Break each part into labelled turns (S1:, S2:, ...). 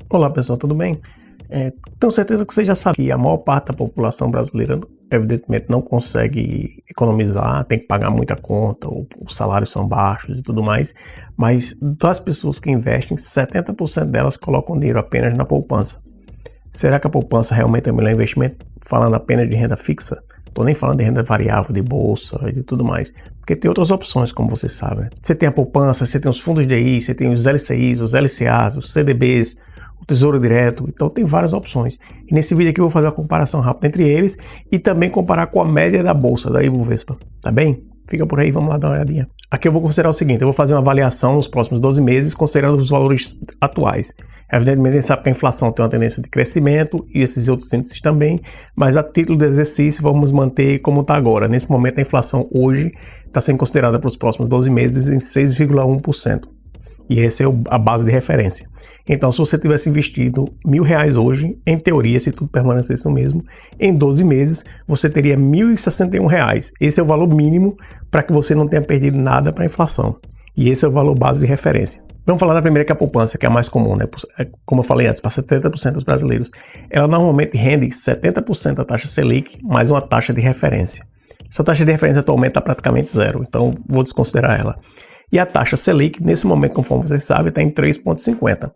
S1: Olá pessoal, tudo bem? Tenho certeza que você já sabe que a maior parte da população brasileira evidentemente não consegue economizar, tem que pagar muita conta, os salários são baixos e tudo mais, mas das pessoas que investem, 70% delas colocam dinheiro apenas na poupança. Será que a poupança realmente é o melhor investimento? Falando apenas de renda fixa? Estou nem falando de renda variável, de bolsa e de tudo mais, porque tem outras opções, como você sabe, né? Você tem a poupança, você tem os fundos DI, você tem os LCIs, os LCAs, os CDBs, o Tesouro Direto, então tem várias opções. E nesse vídeo aqui eu vou fazer uma comparação rápida entre eles e também comparar com a média da bolsa, da Ibovespa, tá bem? Fica por aí, vamos lá dar uma olhadinha. Aqui eu vou considerar o seguinte, eu vou fazer uma avaliação nos próximos 12 meses, considerando os valores atuais. Evidentemente, a gente sabe que a inflação tem uma tendência de crescimento e esses outros índices também, mas a título de exercício vamos manter como está agora. Nesse momento, a inflação hoje está sendo considerada para os próximos 12 meses em 6,1%. E essa é a base de referência. Então, se você tivesse investido R$1.000 hoje, em teoria, se tudo permanecesse o mesmo, em 12 meses, você teria R$1.061. Esse é o valor mínimo para que você não tenha perdido nada para a inflação. E esse é o valor base de referência. Vamos falar da primeira, que é a poupança, que é a mais comum, né? Como eu falei antes, para 70% dos brasileiros. Ela normalmente rende 70% da taxa Selic, mais uma taxa de referência. Essa taxa de referência atualmente está praticamente zero, então vou desconsiderar ela. E a taxa Selic, nesse momento, conforme vocês sabem, está em 3,50.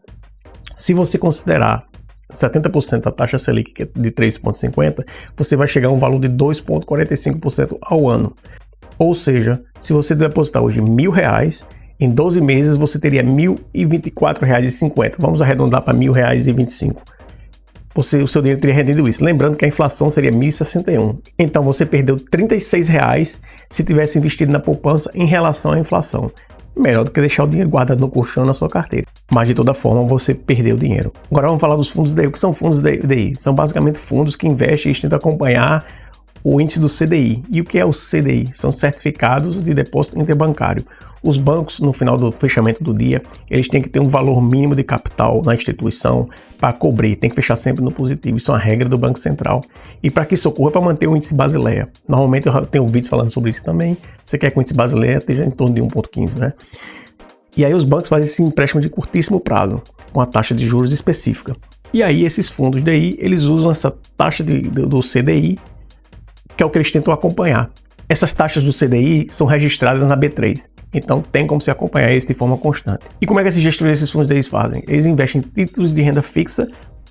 S1: Se você considerar 70% da taxa Selic, que é de 3,50, você vai chegar a um valor de 2,45% ao ano. Ou seja, se você depositar hoje R$1.000, em 12 meses você teria R$1.024,50. Vamos arredondar para R$1.000,25. O seu dinheiro teria rendido isso. Lembrando que a inflação seria 1.061. Então você perdeu R$36 se tivesse investido na poupança em relação à inflação. Melhor do que deixar o dinheiro guardado no colchão na sua carteira. Mas de toda forma você perdeu dinheiro. Agora vamos falar dos fundos DI. O que são fundos DI? São basicamente fundos que investem e tentam acompanhar o índice do CDI. E o que é o CDI? São certificados de depósito interbancário. Os bancos, no final do fechamento do dia, eles têm que ter um valor mínimo de capital na instituição para cobrir, tem que fechar sempre no positivo, isso é uma regra do Banco Central. E para que isso ocorra, para manter o índice Basileia. Normalmente eu tenho vídeos falando sobre isso também, você quer que o índice Basileia esteja em torno de 1,15, né? E aí os bancos fazem esse empréstimo de curtíssimo prazo, com a taxa de juros específica. E aí esses fundos DI, eles usam essa taxa do CDI, que é o que eles tentam acompanhar. Essas taxas do CDI são registradas na B3, então tem como se acompanhar isso de forma constante. E como é que esses gestores desses fundos DI fazem? Eles investem em títulos de renda fixa,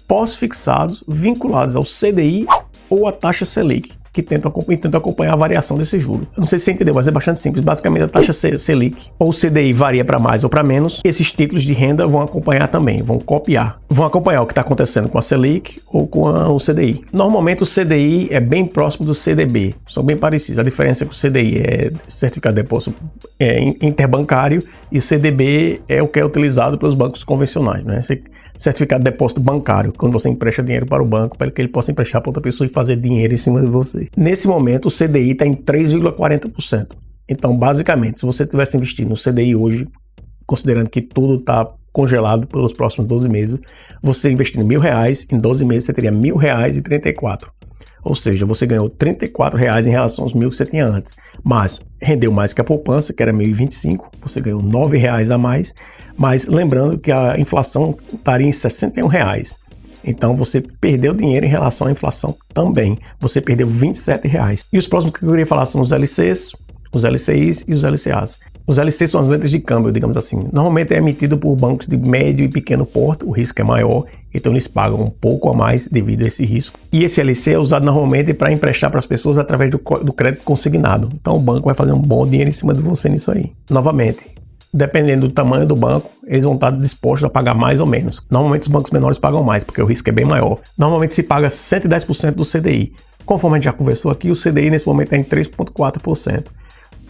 S1: pós-fixados, vinculados ao CDI ou à taxa Selic, que tentam acompanhar a variação desse juro. Eu não sei se você entendeu, mas é bastante simples. Basicamente, a taxa Selic ou CDI varia para mais ou para menos. Esses títulos de renda vão acompanhar também, vão copiar. Vão acompanhar o que está acontecendo com a Selic ou com o CDI. Normalmente, o CDI é bem próximo do CDB. São bem parecidos. A diferença é que o CDI é certificado de depósito interbancário e o CDB é o que é utilizado pelos bancos convencionais, né? Certificado de depósito bancário, quando você empresta dinheiro para o banco, para que ele possa emprestar para outra pessoa e fazer dinheiro em cima de você. Nesse momento, o CDI está em 3,40%. Então, basicamente, se você tivesse investido no CDI hoje, considerando que tudo está congelado pelos próximos 12 meses, você investindo R$1.000, em 12 meses você teria R$1.000,34. Ou seja, você ganhou R$34 em relação aos 1.000 que você tinha antes. Mas rendeu mais que a poupança, que era R$1.025, você ganhou R$9 a mais. Mas lembrando que a inflação estaria em R$61. Então você perdeu dinheiro em relação à inflação também. Você perdeu R$27. E os próximos que eu queria falar são os LCs, os LCIs e os LCAs. Os LCs são as letras de câmbio, digamos assim. Normalmente é emitido por bancos de médio e pequeno porte, o risco é maior, então eles pagam um pouco a mais devido a esse risco. E esse LC é usado normalmente para emprestar para as pessoas através do crédito consignado. Então o banco vai fazer um bom dinheiro em cima de você nisso aí. Novamente, dependendo do tamanho do banco, eles vão estar dispostos a pagar mais ou menos. Normalmente os bancos menores pagam mais, porque o risco é bem maior. Normalmente se paga 110% do CDI. Conforme a gente já conversou aqui, o CDI nesse momento é em 3,4%.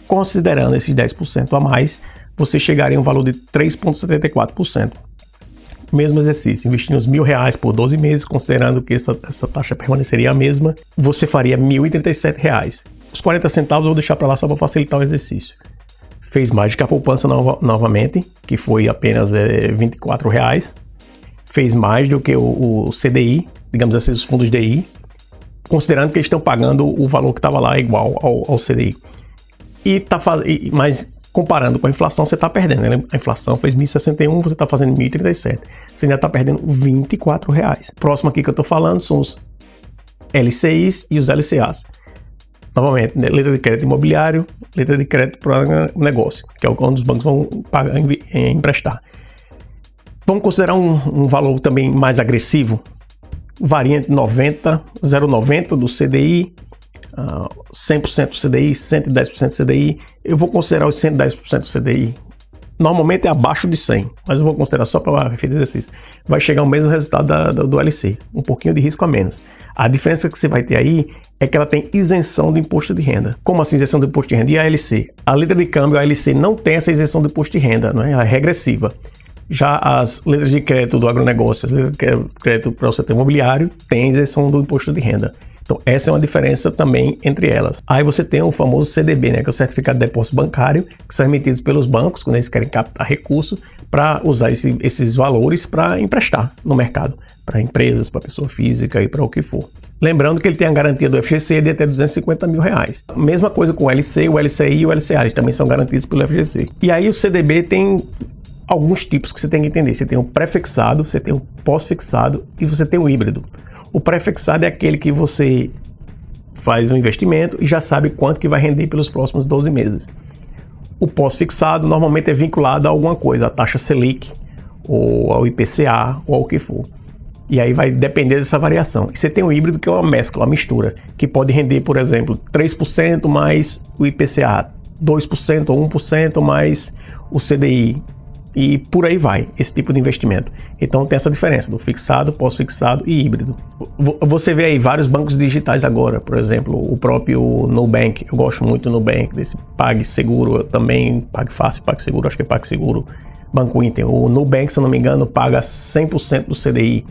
S1: Considerando esses 10% a mais, você chegaria a um valor de 3,74%. Mesmo exercício, investindo os R$1.000 por 12 meses, considerando que essa taxa permaneceria a mesma, você faria R$1.037. Os 40 centavos eu vou deixar para lá só para facilitar o exercício. Fez mais do que a poupança novamente, que foi apenas R$24. Fez mais do que o CDI, digamos assim, os fundos DI, considerando que eles estão pagando o valor que estava lá igual ao CDI. Mas Comparando com a inflação, você está perdendo, né? A inflação fez 1.061, você está fazendo 1.037. Você ainda está perdendo R$24. Próximo aqui que eu estou falando são os LCIs e os LCAs. Novamente, né? Letra de crédito imobiliário, letra de crédito para negócio, que é onde os bancos vão pagar, emprestar. Vamos considerar um valor também mais agressivo, varia entre 0,90 do CDI, 100% do CDI, 110% do CDI. Eu vou considerar os 110% do CDI. Normalmente é abaixo de 100, mas eu vou considerar só para efeito de exercício. Vai chegar o mesmo resultado do LC, um pouquinho de risco a menos. A diferença que você vai ter aí é que ela tem isenção do imposto de renda. Como assim isenção do imposto de renda? E a LC? A letra de câmbio, a LC, não tem essa isenção do imposto de renda, não é? Ela é regressiva. Já as letras de crédito do agronegócio, as letras de crédito para o setor imobiliário, tem isenção do imposto de renda. Então, essa é uma diferença também entre elas. Aí você tem o famoso CDB, né, que é o Certificado de Depósito Bancário, que são emitidos pelos bancos, quando eles querem captar recursos, para usar esses valores para emprestar no mercado, para empresas, para pessoa física e para o que for. Lembrando que ele tem a garantia do FGC de até R$250 mil. Mesma coisa com o LC, o LCI e o LCA, eles também são garantidos pelo FGC. E aí o CDB tem alguns tipos que você tem que entender. Você tem o pré-fixado, você tem o pós-fixado e você tem o híbrido. O pré-fixado é aquele que você faz um investimento e já sabe quanto que vai render pelos próximos 12 meses. O pós-fixado normalmente é vinculado a alguma coisa, a taxa Selic, ou ao IPCA, ou ao que for. E aí vai depender dessa variação. E você tem o híbrido, que é uma mescla, uma mistura, que pode render, por exemplo, 3% mais o IPCA, 2% ou 1% mais o CDI, e por aí vai, esse tipo de investimento. Então tem essa diferença do fixado, pós-fixado e híbrido. Você vê aí vários bancos digitais agora, por exemplo, o próprio Nubank, eu gosto muito do Nubank, desse PagSeguro também, PagFácil, PagSeguro, acho que é PagSeguro, Banco Inter. O Nubank, se eu não me engano, paga 100% do CDI.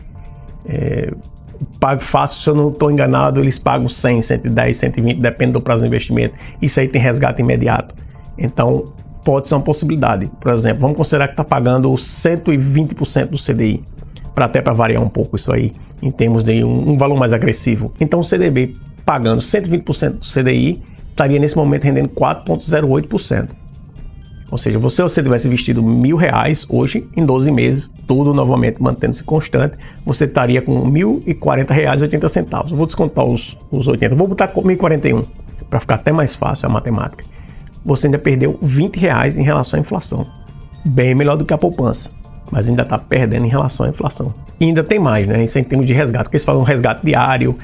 S1: PagFácil, se eu não estou enganado, eles pagam 100, 110, 120, depende do prazo do investimento. Isso aí tem resgate imediato. Então, pode ser uma possibilidade. Por exemplo, vamos considerar que está pagando 120% do CDI, até para variar um pouco isso aí, em termos de um valor mais agressivo. Então, o CDB pagando 120% do CDI, estaria nesse momento rendendo 4,08%. Ou seja, se você tivesse investido R$1.000 hoje, em 12 meses, tudo novamente mantendo-se constante, você estaria com R$1.040,80. Eu vou descontar os 80, vou botar R$1.041, para ficar até mais fácil a matemática. Você ainda perdeu R$20 em relação à inflação. Bem melhor do que a poupança, mas ainda está perdendo em relação à inflação. E ainda tem mais, né? Isso é em termos de resgate, porque eles falam um resgate diário.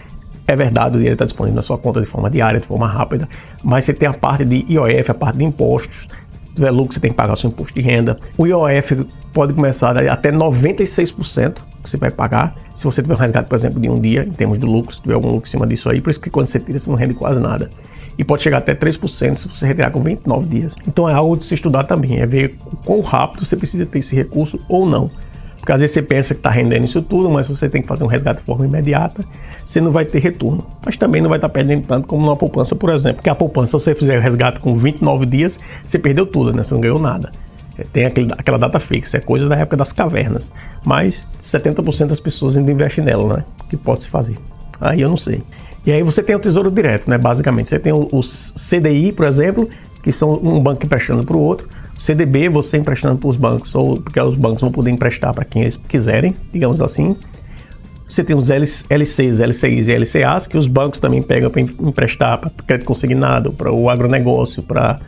S1: É verdade, o dinheiro está disponível na sua conta de forma diária, de forma rápida, mas você tem a parte de IOF, a parte de impostos. Se tiver lucro, você tem que pagar o seu imposto de renda. O IOF pode começar até 96% que você vai pagar. Se você tiver um resgate, por exemplo, de um dia, em termos de lucro, se tiver algum lucro em cima disso aí, por isso que quando você tira, você não rende quase nada. E pode chegar até 3% se você retirar com 29 dias. Então é algo de se estudar também, é ver quão rápido você precisa ter esse recurso ou não. Porque às vezes você pensa que está rendendo isso tudo, mas você tem que fazer um resgate de forma imediata, você não vai ter retorno. Mas também não vai estar perdendo tanto como numa poupança, por exemplo. Porque a poupança, se você fizer o resgate com 29 dias, você perdeu tudo, né? Você não ganhou nada. Tem aquela data fixa, é coisa da época das cavernas. Mas 70% das pessoas ainda investem nela, né? Que pode se fazer. Aí eu não sei. E aí você tem o Tesouro Direto, né? Basicamente, você tem os CDI, por exemplo, que são um banco emprestando para o outro. O CDB, você emprestando para os bancos, ou porque os bancos vão poder emprestar para quem eles quiserem, digamos assim. Você tem os LCs, LCIs e LCAs, que os bancos também pegam para emprestar para crédito consignado, para o agronegócio, para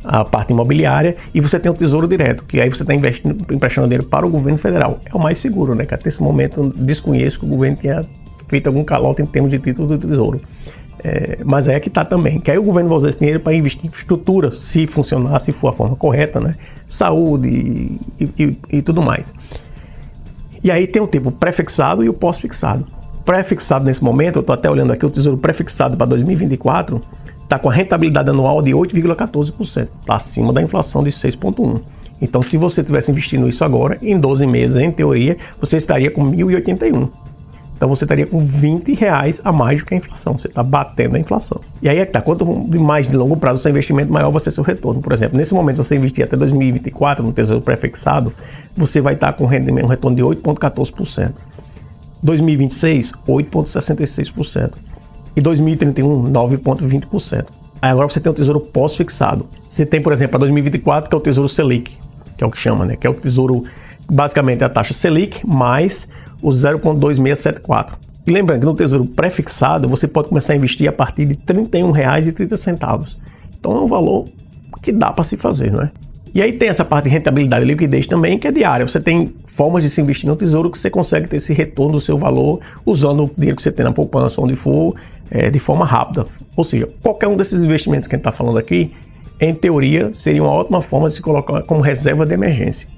S1: a parte imobiliária. E você tem o Tesouro Direto, que aí você está emprestando dinheiro para o governo federal. É o mais seguro, né? Que até esse momento eu desconheço que o governo tenha feito algum calote em termos de título do Tesouro. Mas é que está também, que aí o governo vai usar esse dinheiro para investir em infraestrutura, se funcionar, se for a forma correta, né? Saúde e tudo mais. E aí tem o tipo pré-fixado e o pós-fixado. Pré-fixado nesse momento, eu estou até olhando aqui, o Tesouro pré-fixado para 2024 está com a rentabilidade anual de 8,14%, está acima da inflação de 6,1%. Então, se você estivesse investindo isso agora, em 12 meses, em teoria, você estaria com 1.081. Então você estaria com R$20 a mais do que a inflação. Você está batendo a inflação. E aí é que tá. Quanto mais de longo prazo o seu investimento, maior vai ser seu retorno. Por exemplo, nesse momento, se você investir até 2024 no Tesouro Pré-fixado, você vai estar com um retorno de 8,14%. 2026, 8,66%. E 2031, 9,20%. Aí agora você tem o Tesouro pós-fixado. Você tem, por exemplo, para 2024, que é o Tesouro Selic, que é o que chama, né? Que é o Tesouro, basicamente, a taxa Selic mais o 0,2674. E lembrando que no Tesouro pré-fixado, você pode começar a investir a partir de R$ 31,30. Então é um valor que dá para se fazer, não é? E aí tem essa parte de rentabilidade e liquidez também, que é diária. Você tem formas de se investir no tesouro que você consegue ter esse retorno do seu valor usando o dinheiro que você tem na poupança, onde for, de forma rápida. Ou seja, qualquer um desses investimentos que a gente está falando aqui, em teoria, seria uma ótima forma de se colocar como reserva de emergência.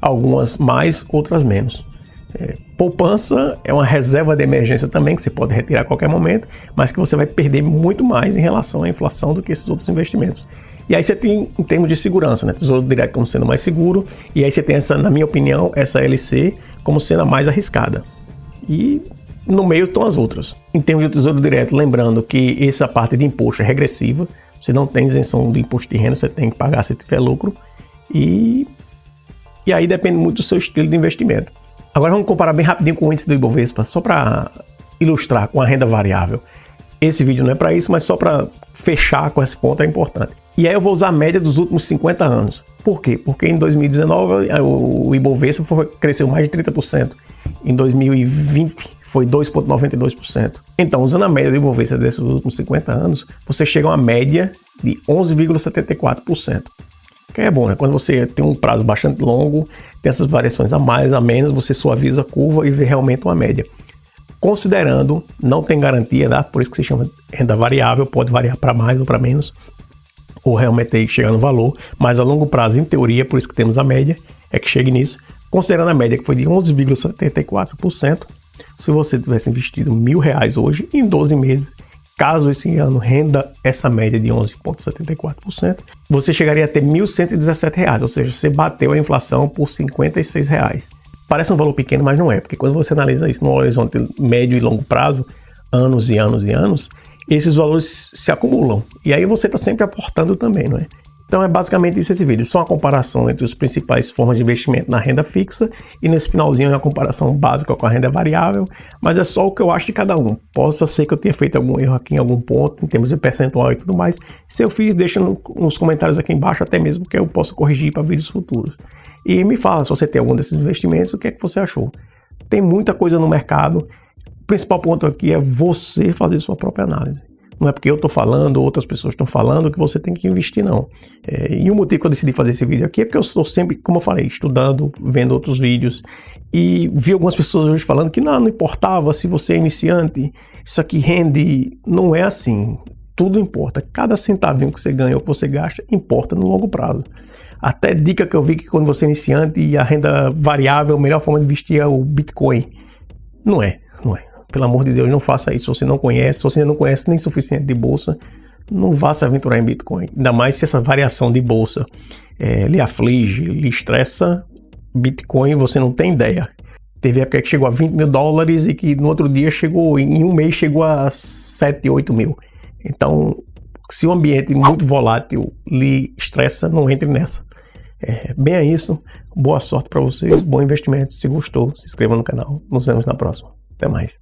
S1: Algumas mais, outras menos. Poupança é uma reserva de emergência também, que você pode retirar a qualquer momento, mas que você vai perder muito mais em relação à inflação do que esses outros investimentos. E aí você tem, em termos de segurança, né? Tesouro Direto como sendo mais seguro, e aí você tem essa, na minha opinião, essa LC como sendo a mais arriscada. E no meio estão as outras. Em termos de Tesouro Direto, lembrando que essa parte de imposto é regressiva, você não tem isenção do imposto de renda, você tem que pagar se tiver lucro, e aí depende muito do seu estilo de investimento. Agora vamos comparar bem rapidinho com o índice do Ibovespa, só para ilustrar com a renda variável. Esse vídeo não é para isso, mas só para fechar com esse ponto é importante. E aí eu vou usar a média dos últimos 50 anos. Por quê? Porque em 2019 o Ibovespa cresceu mais de 30%. Em 2020 foi 2,92%. Então, usando a média do Ibovespa desses últimos 50 anos, você chega a uma média de 11,74%. Que é bom, né? Quando você tem um prazo bastante longo, tem essas variações a mais, a menos, você suaviza a curva e vê realmente uma média. Considerando, não tem garantia, tá? Por isso que se chama renda variável, pode variar para mais ou para menos, ou realmente tem que chegar no valor, mas a longo prazo, em teoria, por isso que temos a média, é que chegue nisso. Considerando a média que foi de 11,74%, se você tivesse investido R$1.000 hoje, em 12 meses, caso esse ano renda essa média de 11,74%, você chegaria a ter R$1.117, ou seja, você bateu a inflação por R$56. Parece um valor pequeno, mas não é, porque quando você analisa isso no horizonte médio e longo prazo, anos e anos e anos, esses valores se acumulam. E aí você está sempre aportando também, não é? Então é basicamente isso esse vídeo, só uma comparação entre as principais formas de investimento na renda fixa e nesse finalzinho é uma comparação básica com a renda variável, mas é só o que eu acho de cada um. Possa ser que eu tenha feito algum erro aqui em algum ponto, em termos de percentual e tudo mais. Se eu fiz, deixa nos comentários aqui embaixo, até mesmo que eu possa corrigir para vídeos futuros. E me fala se você tem algum desses investimentos, o que é que você achou. Tem muita coisa no mercado, o principal ponto aqui é você fazer sua própria análise. Não é porque eu estou falando, outras pessoas estão falando que você tem que investir, não. E o motivo que eu decidi fazer esse vídeo aqui é porque eu estou sempre, como eu falei, estudando, vendo outros vídeos. E vi algumas pessoas hoje falando que não importava se você é iniciante, isso aqui rende. Não é assim. Tudo importa. Cada centavinho que você ganha ou que você gasta importa no longo prazo. Até dica que eu vi que quando você é iniciante e a renda variável, a melhor forma de investir é o Bitcoin. Não é. Pelo amor de Deus, não faça isso. Se você não conhece, se você não conhece nem suficiente de bolsa, não vá se aventurar em Bitcoin. Ainda mais se essa variação de bolsa lhe aflige, lhe estressa. Bitcoin você não tem ideia. Teve época que chegou a $20.000 e que no outro dia chegou, em um mês chegou a 7, 8 mil. Então, se o ambiente muito volátil lhe estressa, não entre nessa. Bem é isso. Boa sorte para vocês, bom investimento. Se gostou, se inscreva no canal. Nos vemos na próxima. Até mais.